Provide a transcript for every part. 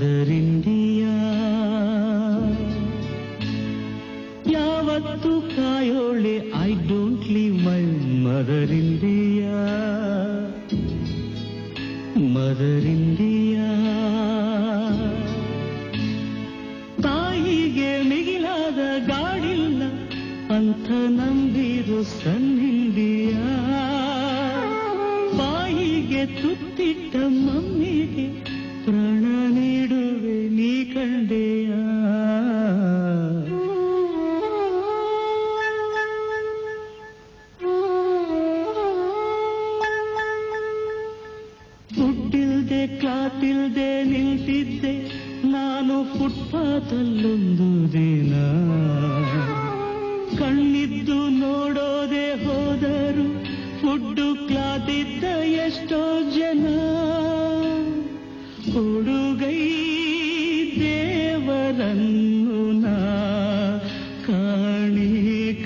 mother India ಯಾವತ್ತು ಕಾಯೋಳೆ I don't leave my mother India mother India ತಾಯಿಗೆ ಮಿಗಿಲಾದ ಗಾಡಿಲ್ಲ ಅಂತ ನಂಬಿರು ಸನ್ ಇಂಡಿಯಾ ಬಾಯಿಗೆ ತುತ್ತಿಟ್ಟ ಮಮ್ಮಿಗೆ ಪ್ರಾಣ ನೀಡುವೆ ನೀ ಕಂಡೆಯ ಫುಡ್ಡಿಲ್ದೆ ಕ್ಲಾತಿಲ್ದೆ ನಿಂತಿದ್ದೆ ನಾನು ಫುಟ್ಪಾತಲ್ಲೊಂದು ದಿನ ಕಣ್ಣಿದ್ದು ನೋಡೋದೆ ಹೋದರು ಫುಡ್ಡು ಕ್ಲಾತಿದ್ದ ಎಷ್ಟೋ ಜನ ಹುಡುಗೈ ದೇವರನ್ನು ನಾ ಕಾಣೆ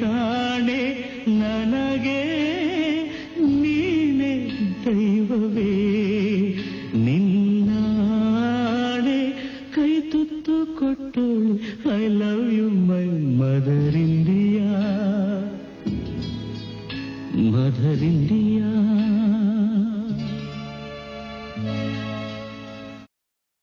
ಕಾಣೆ ನನಗೆ ನೀನೆ ದೈವವೇ ನಿನ್ನಾಣೆ ಕೈ ತುತ್ತು ಕೊಟ್ಟೋಳು ಐ ಲವ್